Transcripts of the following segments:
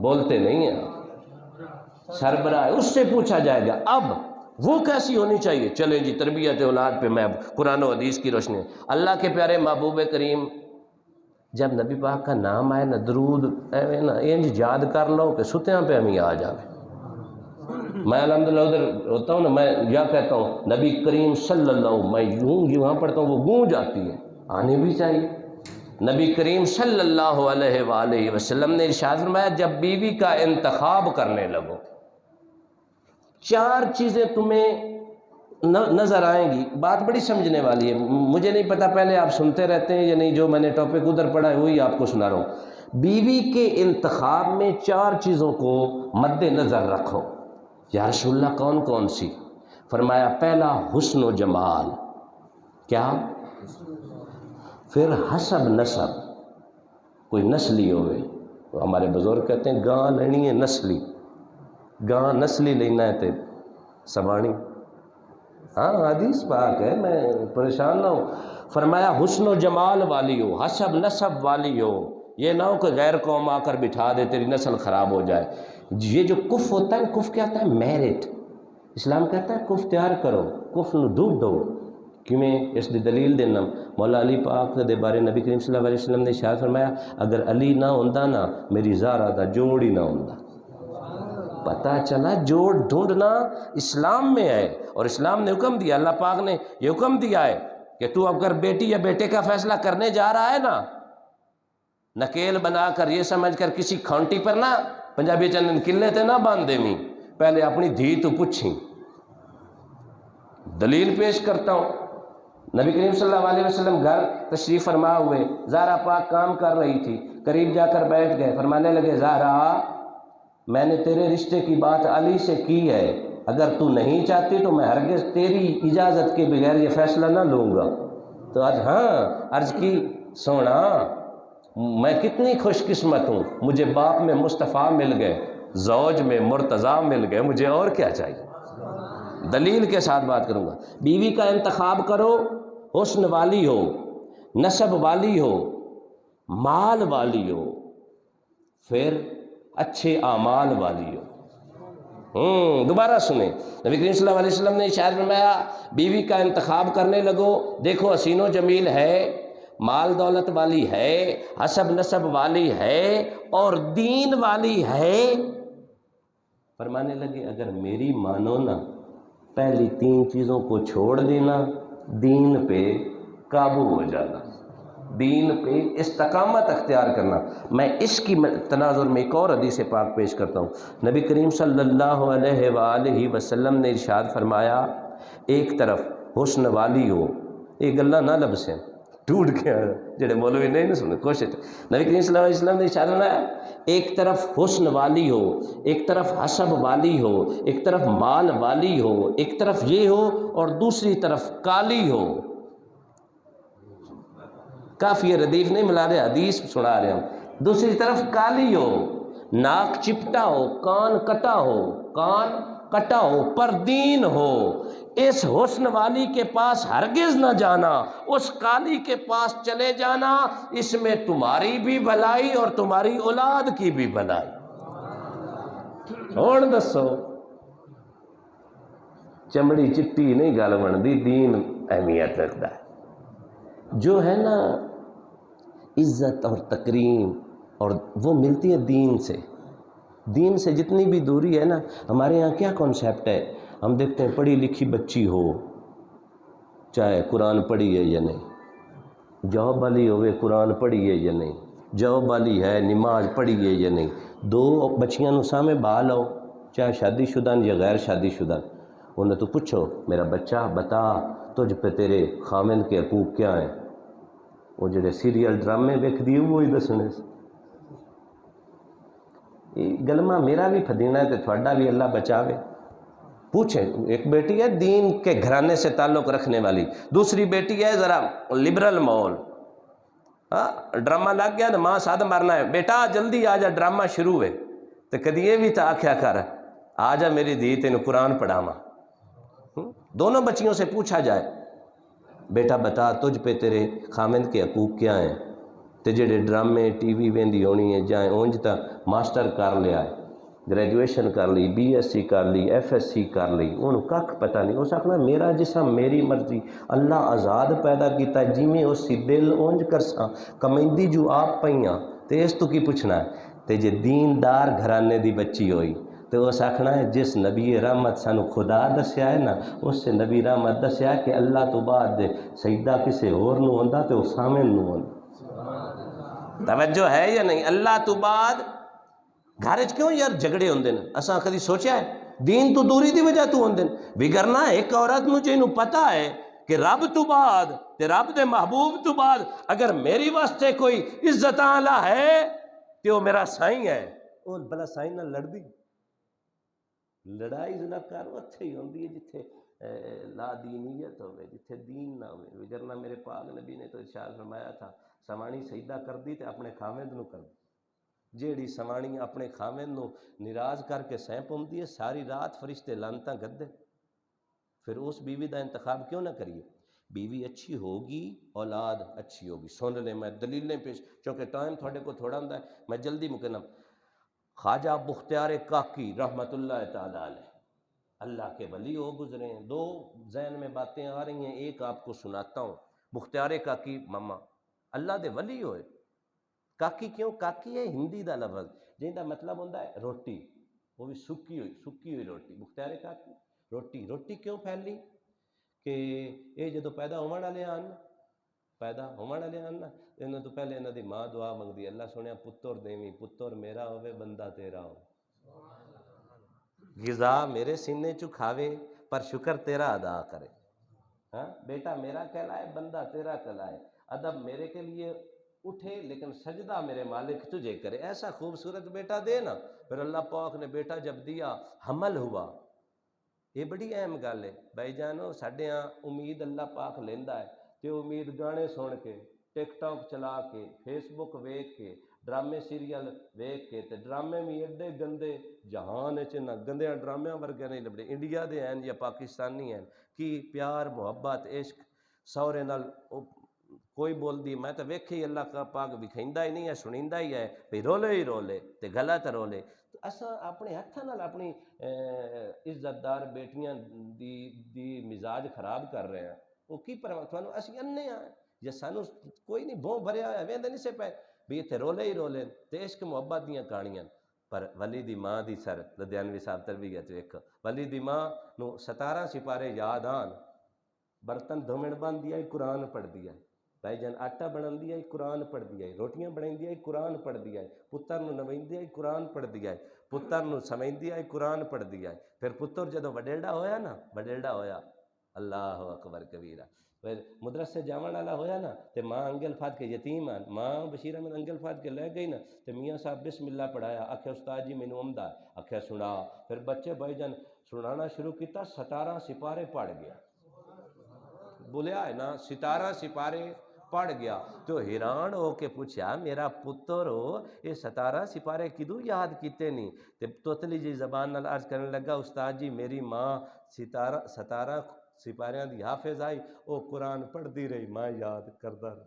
بولتے نہیں ہیں سربراہ، اس سے پوچھا جائے گا اب وہ کیسی ہونی چاہیے۔ چلیں جی تربیت اولاد پہ میں قرآن و حدیث کی روشنی، اللہ کے پیارے محبوب کریم جب نبی پاک کا نام آئے نہ درود ایویں نہ انج یاد کر لو کہ ستیاں پہ ہمیں آ جاوے۔ میں الحمدللہ ادھر ہوتا ہوں نا، میں یا کہتا ہوں نبی کریم صلی اللہ، میں یوں وہاں پڑھتا ہوں وہ گونج آتی ہے، آنی بھی چاہیے۔ نبی کریم صلی اللہ علیہ وآلہ وسلم نے ارشاد فرمایا جب بیوی کا انتخاب کرنے لگو، چار چیزیں تمہیں نظر آئیں گی۔ بات بڑی سمجھنے والی ہے، مجھے نہیں پتا پہلے آپ سنتے رہتے ہیں یا نہیں، جو میں نے ٹاپک ادھر پڑھا ہے وہی آپ کو سنا رہا ہوں۔ بیوی کے انتخاب میں چار چیزوں کو مد نظر رکھو۔ یا رسول اللہ کون کون سی؟ فرمایا پہلا حسن و جمال، کیا؟ پھر حسب نسب، کوئی نسلی ہوئے، ہمارے بزرگ کہتے ہیں گاں لینی ہے نسلی، گاں نسلی لینا ہے تے سبانی، ہاں حدیث پاک ہے، میں پریشان نہ ہوں۔ فرمایا حسن و جمال والی ہو، حسب نسب والی ہو، یہ نہ ہو کہ غیر قوم آ کر بٹھا دے تیری نسل خراب ہو جائے۔ یہ جو کف ہوتا ہے، کف کیا ہوتا ہے؟ میرٹ۔ اسلام کہتا ہے کف تیار کرو، کف نو ڈھونڈو، کیویں اس دی دلیل دینا۔ مولا علی پاک دے بارے نبی کریم صلی اللہ علیہ وسلم نے ارشاد فرمایا اگر علی نہ ہوندا نا میری زہرا دا جوڑ ہی نہ ہوندا۔ پتہ چلا جوڑ ڈھونڈنا اسلام میں ہے، اور اسلام نے حکم دیا، اللہ پاک نے یہ حکم دیا ہے کہ تو اگر بیٹی یا بیٹے کا فیصلہ کرنے جا رہا ہے نا، نکیل بنا کر یہ سمجھ کر کسی کھانٹی پر نہ، پنجابی چندن قلے تے نہ باندھ دیویں، پہلے اپنی دھی تو پوچھیں۔ دلیل پیش کرتا ہوں، نبی کریم صلی اللہ علیہ وسلم گھر تشریف فرما ہوئے، زہرا پاک کام کر رہی تھی، قریب جا کر بیٹھ گئے، فرمانے لگے زہرا میں نے تیرے رشتے کی بات علی سے کی ہے، اگر تو نہیں چاہتی تو میں ہرگز تیری اجازت کے بغیر یہ فیصلہ نہ لوں گا۔ تو آج عرض کی سونا میں کتنی خوش قسمت ہوں، مجھے باپ میں مصطفیٰ مل گئے، زوج میں مرتضیٰ مل گئے، مجھے اور کیا چاہیے۔ دلیل کے ساتھ بات کروں گا۔ بیوی کا انتخاب کرو، حسن والی ہو، نسب والی ہو، مال والی ہو، پھر اچھے اعمال والی ہو۔ دوبارہ سنیں، نبی کریم صلی اللہ علیہ وسلم نے ارشاد فرمایا بیوی کا انتخاب کرنے لگو، دیکھو حسین و جمیل ہے، مال دولت والی ہے، حسب نسب والی ہے، اور دین والی ہے۔ فرمانے لگے اگر میری مانو نا، پہلی تین چیزوں کو چھوڑ دینا، دین پہ قابو ہو جانا، دین پہ استقامت اختیار کرنا۔ میں اس کی تناظر میں ایک اور حدیث پاک پیش کرتا ہوں۔ نبی کریم صلی اللہ علیہ وآلہ وسلم نے ارشاد فرمایا ایک طرف حسن والی ہو، یہ گلا نہ لبسیں ٹوٹ گیا جڑے مولوی نہیں نہ سنے کوشش۔ نبی کریم صلی اللہ علیہ وسلم نے ارشاد فرمایا ایک طرف حسن والی ہو، ایک طرف حسب والی ہو، ایک طرف مال والی ہو، ایک طرف یہ ہو اور دوسری طرف کالی ہو۔ کافی ردیف نہیں ملا رہے، حدیث سنا رہے ہم۔ دوسری طرف کالی ہو، ناک چپٹا ہو، کان کٹا ہو، کان کٹا ہو، پر دین ہو۔ اس حسن والی کے پاس ہرگز نہ جانا، اس کالی کے پاس چلے جانا، اس میں تمہاری بھی بھلائی اور تمہاری اولاد کی بھی بھلائی۔ اور دسو چمڑی چٹی نہیں گل بنتی، دین اہمیت رکھتا ہے۔ جو ہے نا عزت اور تکریم اور وہ ملتی ہے دین سے، دین سے جتنی بھی دوری ہے نا۔ ہمارے یہاں کیا کانسیپٹ ہے، ہم دیکھتے ہیں پڑھی لکھی بچی ہو، چاہے قرآن پڑھی ہے یا نہیں، جاب والی ہوئے قرآن پڑھی ہے یا نہیں، جاب والی ہے نماز پڑھی ہے یا نہیں، دو بچیاں نو سامنے بہا لو، چاہے شادی شدہ یا غیر شادی شدہ، انہیں تو پوچھو میرا بچہ بتا تجھ پہ تیرے خامند کے حقوق کیا ہیں، وہ جڑے سیریل ڈرامے دیکھ دیے وہی دسنے۔ گلما میرا بھی پھدینا ہے تو تھوڑا بھی اللہ بچاوے۔ پوچھیں، ایک بیٹی ہے دین کے گھرانے سے تعلق رکھنے والی، دوسری بیٹی ہے ذرا لبرل ماحول، ڈرامہ لگ گیا تو ماں ساتھ مارنا ہے، بیٹا جلدی آ جا ڈرامہ شروع ہے، تو کدی یہ بھی تو آکھیا کر آ جا میری دھی تینوں قرآن پڑھاواں۔ دونوں بچیوں سے پوچھا جائے بیٹا بتا تجھ پہ تیرے خامند کے حقوق کیا ہیں، تے جڑے ڈرامے ٹی وی ویندی ہونی ہے جائیں اونج تا ماسٹر کر لیا ہے، گریجویشن کر لی، بی ایس سی کر لی، ایف ایس سی کر لی، انہوں کھ پتہ نہیں، اس آخنا میرا جسم میری مرضی، اللہ آزاد پیدا کیتا ہے، جی میں اسی دل اونج کرساں کمیندی جو آپ پئیاں تے اس تو کی پوچھنا ہے۔ تے جے دیندار گھرانے دی بچی ہوئی تو اس آخنا ہے جس نبی رحمت سانو خدا دسیا ہے نا، اس سے نبی رحمت دسیا ہے کہ اللہ تو بعد دے سجدہ کسے اور نو ہوندا تے وہ سامن نو ہوندا۔ توجہ ہے یا نہیں؟ اللہ تو بعد گھر کیوں یار جھگڑے ہوندے نے؟ اساں کدی سوچیا ہے دین تو دوری دی وجہ تو ہوندے نے؟ وگرنا ایک عورت نو جینوں پتہ ہے کہ رب تو بعد تے رب دے محبوب تو بعد اگر میری واسطے کوئی عزت آلہ ہے تے وہ میرا سائیں ہے، وہ بلا سائیں نہ لڑدی، لڑائی نہ کر اتھے ہی ہوندی ہے جتھے لا دینیت ہوئے، جتھے دین نہ ہوئے۔ وگرنا میرے پاک نبی نے تو ارشاد فرمایا تھا سوانی سجدہ کر دی تے اپنے خامد نو کر دی، جیڑی سوانی اپنے خامد نو ناراض کر کے سینپ ہوندی ہے ساری رات فرشتے لانتاں گدے۔ پھر اس بیوی دا انتخاب کیوں نہ کریے؟ بیوی اچھی ہوگی اولاد اچھی ہوگی۔ سن لیں میں دلیلیں پیش، چونکہ ٹائم تھوڑے کو تھوڑا ہوندا ہے میں جلدی مکمل۔ خواجہ بختیار کاکی رحمۃ اللہ تعالی علیہ اللہ کے ولی ہو گزرے ہیں، دو ذہن میں باتیں آ رہی ہیں، ایک آپ کو سناتا ہوں۔ بختیار کاکی ماما اللہ دے ولی ہوئے۔ کاکی کیوں؟ کاکی ہے ہندی دا لفظ جن دا مطلب ہوتا ہے روٹی، وہ بھی سکی ہوئی روٹی۔ بختیار کاکی روٹی کیوں پھیلی کہ یہ جدو پیدا ہونے والے آن نا انہوں تو پہلے انہوں دی ماں دعا منگدی، اللہ سنیا پتر دیویں، پتر میرا ہوئے بندہ تیرا ہو، غذا میرے سینے چو کھاوے پر شکر تیرا ادا کرے، ہاں بیٹا میرا کہلائے بندہ تیرا کہلائے، ادب میرے کے لیے اٹھے لیکن سجدہ میرے مالک تجھے کرے، ایسا خوبصورت بیٹا دے نا۔ پھر اللہ پاک نے بیٹا جب دیا حمل ہوا، یہ بڑی اہم گل ہے بھائی جانو، ساڈے ہاں امید اللہ پاک لیندا ہے تے امید گانے سن کے، ٹک ٹاک چلا کے، فیس بک ویکھ کے، ڈرامے سیریل ویکھ کے، تے ڈرامے بھی ایڈے گندے جہان وچ نہ گندیاں ڈرامیاں ورگے نہیں لبڑے، انڈیا دے ہیں یا پاکستانی ہیں، کی پیار محبت عشق سورے نال کوئی بول دی، میں تو ویکھے ہی اللہ کا پاک وکھیندا ہی نہیں ہے، سنیندا ہی ہے بھئی رولے ہی رولے تے غلط رولے۔ تو اساں اپنے ہتھاں نال اپنی عزت دار بیٹیاں دی مزاج خراب کر رہے ہیں، وہ کی پرواہ تھانوں اسی انے ہاں یا سانو کوئی نہیں بھوں بھریا ہوا ویندے نہیں سے پے بھی اتنے رولے ہی رولے تے عشق محبت دیاں کہانیاں۔ پر ولی دی ماں دی سر لدھیانوی صاحب تربیت ویکھو، ولی دی ماں نو 17 سپارے یاد آن، برتن دھومن بن دیا قرآن پڑھ دیا، بھائی جان آٹا بنان دیا قرآن پڑھ دیا، روٹیاں بنان دیا قرآن پڑھ دیا، پتر نو نوین دیا قرآن پڑھ دیا، پتر نو سمجھ دیا قرآن پڑھ دیا۔ پھر پتر جدو وڈیڑا ہویا نا، وڈیڑا ہویا اللہ اکبر کبیرہ، پھر مدرسے جاون والا ہویا نا تے ماں انگل پھاد کے یتیم آن، ماں بشیر احمد انگل پھاد کے لے گئی نا تے میاں صاحب بسم اللہ پڑھایا، آکھے استاد جی مینوں آمدا، آکھے سنا، پھر بچے بھائی جان سنانا شروع کیتا، 17 سپارے پڑھ گیا، بولیا ہے نا 17 سپارے پڑھ گیا۔ تو حیران ہو کے پوچھا میرا پتر ہو یہ 17 سپارے کدوں یاد کیتے نہیں؟ تے توتلی جی زبان نال عرض کرنے لگا استاد جی میری ماں 17 سپاریاں دی حافظ آئی، وہ قرآن پڑھ دی رہی میں یاد کردا رہا۔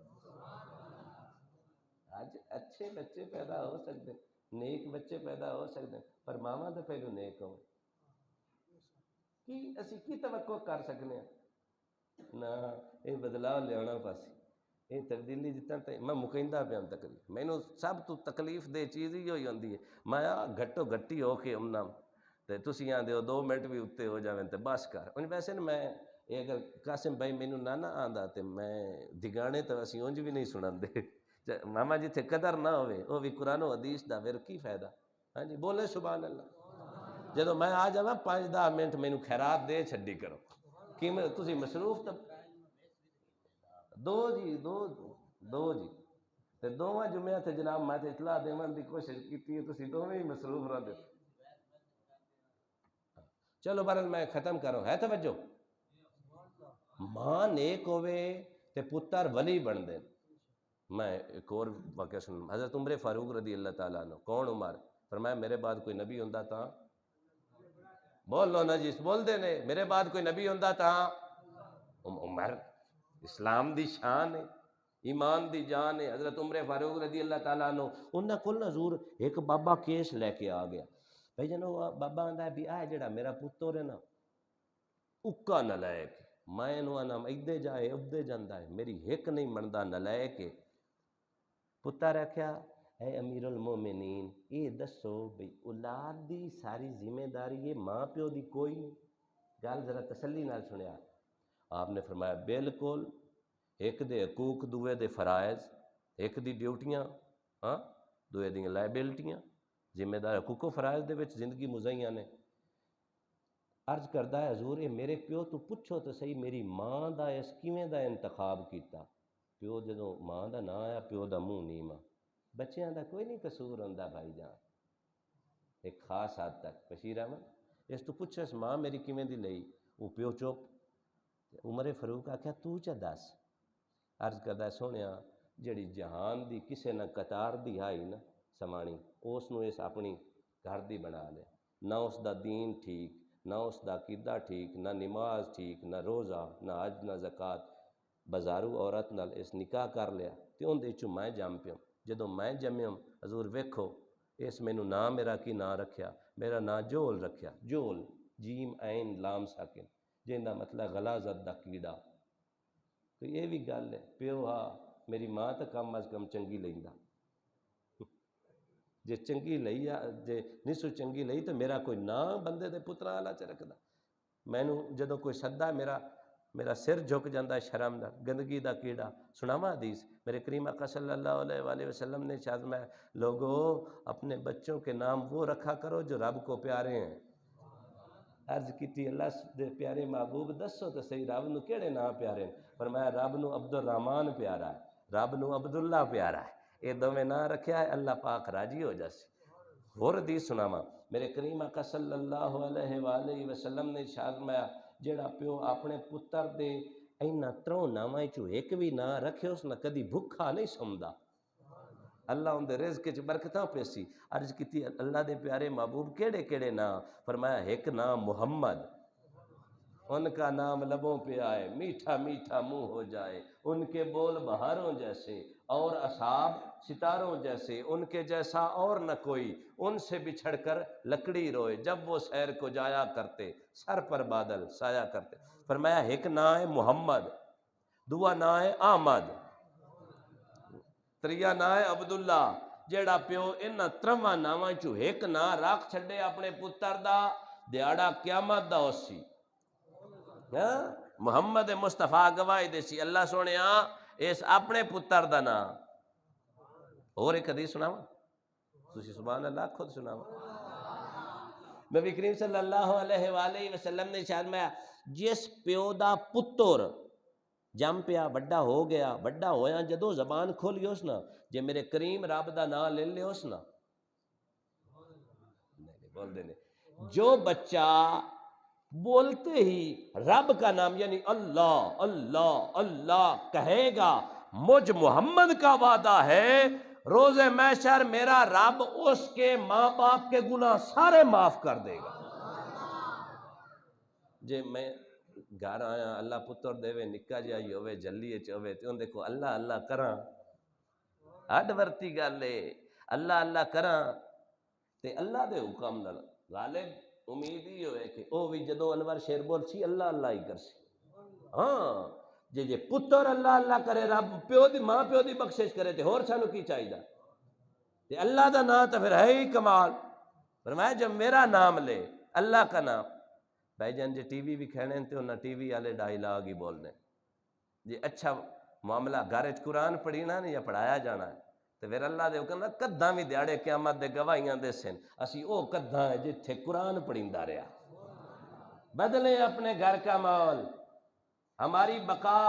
آج اچھے بچے پیدا ہو سکتے، نیک بچے پیدا ہو سکتے، پر ماما تو پہلو نیک ہو کی اسی کی توقع کر سکنے ہیں نا؟ یہ بدلاؤ لیانا پاسی، یہ تبدیلی جتنا میں مکیندا پیا تکلیف مینوں سب تو تکلیف دہ چیز ہی ہوئی ہوندی ہے، میں گھٹو گھٹی ہو کے امنا تے تسی آندے ہو 2 منٹ بھی اتتے ہو جاویں تے بس کر ان ویسے نا میں یہ اگر قاسم بھائی مینوں نہ آندا تے میں دگانے تو اسی اونج بھی نہیں سناندے، ماما جتھے قدر نہ ہوئے وہ بھی قرآن و حدیث دا پھر کی فائدہ؟ ہاں جی بولے سبحان اللہ۔ جدو میں آ جاواں 5-10 منٹ مینوں خیرات دے چھڈی کرو، کہ تسی مصروف تو دو جی تے دوواں جمعہ تے جناب میں تے اطلاع دیون دی کوشش کیتی ہے، تسی دوویں ہی مصروف رہندے۔ چلو بہرحال میں ختم کروں، ہے توجہ؟ ماں نیک ہوئے تے پتر ولی بن دے۔ میں ایک اور واقعہ سن، حضرت عمر فاروق رضی اللہ تعالیٰ عنہ، کون عمر؟ فرمایا میرے بعد کوئی نبی ہوندا تھا، بول لو نا جی بول دے نے، میرے بعد کوئی نبی ہوندا تھا عمر، اسلام دی شان ہے، ایمان دی جان ہے۔ حضرت عمر فاروق رضی اللہ تعالیٰ عنہ انہاں کول نا حضور ایک بابا کیس لے کے آ گیا، بھائی جنو بابا آندا ہے بھی آ جڑا میرا پتر ہے نا اکا نالائق، میں انہوں آنا ایدے جائے ابدے جاندہ ہے، میری ہک نہیں مندا نالائق ہے۔ پتر رکھیا اے امیر المومنین یہ دسو بھئی اولاد دی ساری ذمہ داری یہ ماں پیو دی کوئی نہیں؟ گل ذرا تسلی نال سنیا۔ آپ نے فرمایا بالکل، ایک دے حقوق دوے دے فرائض، ایک دی ڈیوٹیاں ہاں دوے دی لائبلٹیاں، ذمہ دار حقوق و فرائض دے وچ زندگی مزیاں نے۔ عرض کردا ہے حضور یہ میرے پیو تو پوچھو تو صحیح میری ماں دا اس کیویں دا انتخاب کیتا؟ پیو جدوں ماں دا نام آیا پیو دا منہ نہیں ماں، بچیاں دا کوئی نہیں قصور ہوندا بھائی جان، ایک خاص حد تک۔ بشیر احمد اس تو پوچھو اس ماں میری کیویں دی لئی؟ وہ پیو چپ۔ عمر فاروق آکھیا تو چا دس۔ عرض کردا ہے سونیا جڑی جہان دی کسے نہ قطار دی آئی نا سمانی اس نو اس اپنی گھر دی بنا لے، نہ اس دا دین ٹھیک، نہ اس دا عقیدہ ٹھیک، نہ نماز ٹھیک، نہ روزہ، نہ حج، نہ زکوٰۃ، بازارو عورت نال اس نکاح کر لیا تے اون دے چوں میں جم پیوں۔ جدوں میں جمیوں حضور ویکھو اس مینوں نام میرا کی نام رکھیا، میرا نام جول رکھیا، جول جیم عین لام ساکن جن دا مطلب غلاظت دا کیڑا۔ تو یہ بھی گل ہے پیو ہاں میری ماں تو کم از کم چنگی لیندا، جے چنگی لئی جے نسو چنگی لئی تو میرا کوئی نام بندے دے پتراں والا چ رکھدا۔ مینوں جدوں کوئی سدا میرا سر جھک جاندہ ہے شرم دا، گندگی دا کیڑا۔ سناواں حدیث میرے کریم آقا صلی اللہ علیہ وآلہ وسلم نے ارشاد میں لوگو اپنے بچوں کے نام وہ رکھا کرو جو رب کو پیارے ہیں۔ عرض کیتی اللہ دے پیارے محبوب دسو تو صحیح رب نو کیڑے نام پیارے ہیں؟ فرمایا رب نو عبد الرحمن پیارا ہے، رب نو عبداللہ پیارا ہے، یہ دوویں نام رکھیا ہے اللہ پاک راضی ہو جاسی۔ اور حدیث سناواں میرے کریم آقا صلی اللہ علیہ وآلہ وسلم نے ارشاد فرمایا جیڑا پیو اپنے پتر دے اینا تروں ناماں چوں ایک بھی نہ رکھے اس نہ کدی بھکھا نہیں سمدا، اللہ ان دے رزق چ برکتاں پیسی۔ عرض کیتی اللہ دے پیارے محبوب کیڑے کیڑے نام؟ فرمایا ایک نام محمد، ان کا نام لبوں پہ آئے میٹھا میٹھا منہ ہو جائے، ان کے بول بہاروں جیسے اور اصحاب ستاروں جیسے، ان کے جیسا اور نہ کوئی، ان سے بچھڑ کر لکڑی روئے جب وہ سیر کو جایا کرتے، سر پر بادل سایہ کرتے۔ فرمایا ایک نام ہے محمد، دوا نام ہے احمد، تریا نام ہے عبداللہ۔ جیڑا پیو ان ترواں ناماں چوں ایک نام رکھ چھڈے اپنے پتر دا دیہاڑا قیامت دا ہوسی۔ محمد مصطفیٰ گواہی دے سی اللہ سونیا اس اپنے پتر دا نام۔ اور ایک حدیث سناواں تسی سبحان اللہ خود سناواں۔ نبی کریم صلی اللہ علیہ وآلہ وسلم نے ارشاد فرمایا جس پیو دا پتر جم پیا بڑا ہو گیا، بڑا ہویا جدوں زبان کھولی اس نا جے میرے کریم رب دا نام لے لے اس نا نہیں بول دے نہیں، جو بچہ بولتے ہی رب کا نام یعنی اللہ اللہ اللہ کہے گا مجھ محمد کا وعدہ ہے روز محشر میرا رب اس کے ماں باپ کے گناہ سارے معاف کر دے گا۔ جے میں گھر آیا اللہ پتر دے نکا جہا ہی ہوئے جلیے چوے تے ان دیکھو اللہ اللہ کراں ہڈ ورتی گل ہے، اللہ اللہ کراں تے اللہ دے حکم نال غالب امید ہی ہوئے کہ او بھی جدو انور شیر بول سی اللہ اللہ ہی کر سی۔ ہاں جے پتر اللہ اللہ کرے رب پیو دی ماں پیو دی بخشش کرے تے ہور سانو کی چاہیے تے اللہ دا نام تو پھر ہے ہی کمال۔ فرمایا جب میرا نام لے اللہ کا نام، بھائی جان جے ٹی وی بھی کھینے تے انہاں ٹی وی والے ڈائلاگ ہی بولنے، جے اچھا معاملہ گھر وچ قرآن پڑھینا نہیں یا پڑھایا جانا ہے تو پھر اللہ دے حکم کداں بھی دیہڑے قیامت دے گواہیاں دے سن اسی او کداں ہے جتھے قرآن پڑھیندا رہیا۔ بدلیں اپنے گھر کا ماحول، ہماری بقا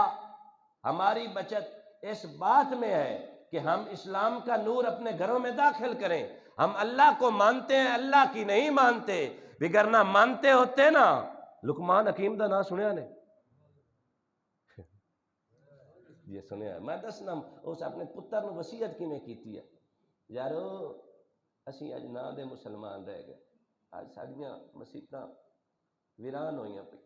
ہماری بچت اس بات میں ہے کہ ہم اسلام کا نور اپنے گھروں میں داخل کریں۔ ہم اللہ کو مانتے ہیں اللہ کی نہیں مانتے، بگر نہ مانتے ہوتے نا لقمان حکیم دا نام سنیا نے یہ سنیا میں دسنا اس اپنے پتر نو وصیت کیویں کیتی ہے یارو اسی اج نہ دے مسلمان رہ گئے، اج ساڈیاں مسیتاں ویران ہوئیاں پئی،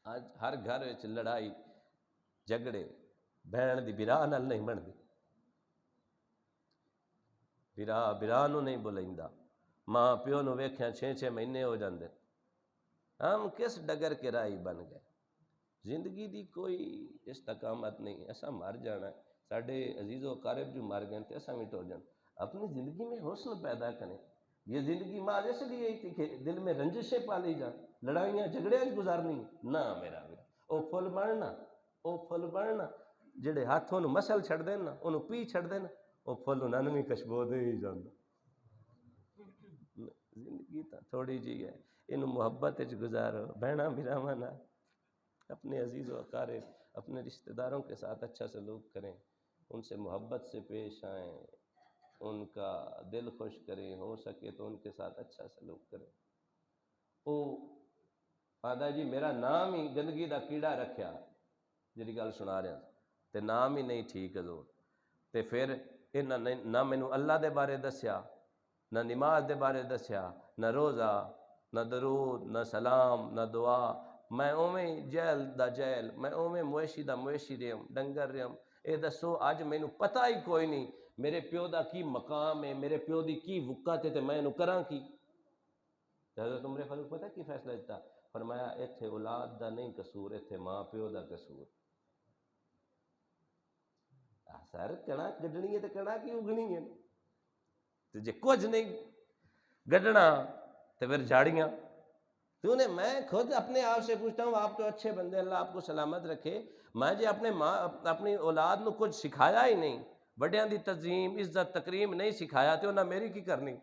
اج ہر گھر وچ لڑائی جھگڑے بہن دی برا نال نہیں بنتی، برا نو نہیں بلائندا، ماں پیو نو ویکھیاں 6 مہینے ہو جاندے، ہم کس ڈگر کے راہی بن گئے؟ زندگی دی کوئی استقامت نہیں، ایسا مر جانا ہے۔ ساڈے عزیز و اقارب جو مر گئے تھے ایسا بھی ٹر جانا۔ اپنی زندگی میں حسن پیدا کریں۔ یہ زندگی ماں اس لیے ہی تھی کہ دل میں رنجشیں پالی جان، لڑائیاں جھگڑیاں گزارنی نہ میرا او پھل بڑھنا جڑے ہاتھوں نو مسل چھڑ دین نا انہوں پی چھڑ دین، او پھل انہوں نے بھی کشبو دے ہی جانا۔ زندگی تا تھوڑی جی ہے، انہوں محبت وچ گزارو، بہناں بھراواں نال اپنے عزیز و اقارب، اپنے رشتہ داروں کے ساتھ اچھا سلوک کریں، ان سے محبت سے پیش آئیں، ان کا دل خوش کریں، ہو سکے تو ان کے ساتھ اچھا سلوک کریں۔ وہ آدھا جی میرا نام ہی گندگی دا کیڑا رکھیا، جڑی گل سنا رہا تے نام ہی نہیں ٹھیک حضور، تے پھر نہ مینوں اللہ دے بارے دسیا، نہ نماز دے بارے دسیا، نہ روزہ، نہ درود، نہ سلام، نہ دعا، میں اوویں جیل دا جیل، میں اوویں مویشی دا مویشی رہم، ڈنگر رہم۔ اے دسو اج مینوں پتہ ہی کوئی نہیں میرے پیو دا کی مقام ہے، میرے پیو دی کی وقت ہے، تے میں انہوں کراں کی؟ حضرت عمر فاروق پتہ کی فیصلہ دیتا؟ فرمایا ایتھے اولاد دا نہیں قصور، ایتھے ماں پیو دا قصور۔ سر کڑک گڈنی ہے تے کڑک کی اگنی ہے، تے جے کچھ نہیں گڈنا تے پھر جھاڑیاں۔ تو نے میں خود اپنے آپ سے پوچھتا ہوں، آپ تو اچھے بندے، اللہ آپ کو سلامت رکھے، میں جے اپنی اولاد نو کچھ سکھایا ہی نہیں، بڑیاں دی تعظیم عزت تکریم نہیں سکھایا تے انہاں میری کی کرنی؟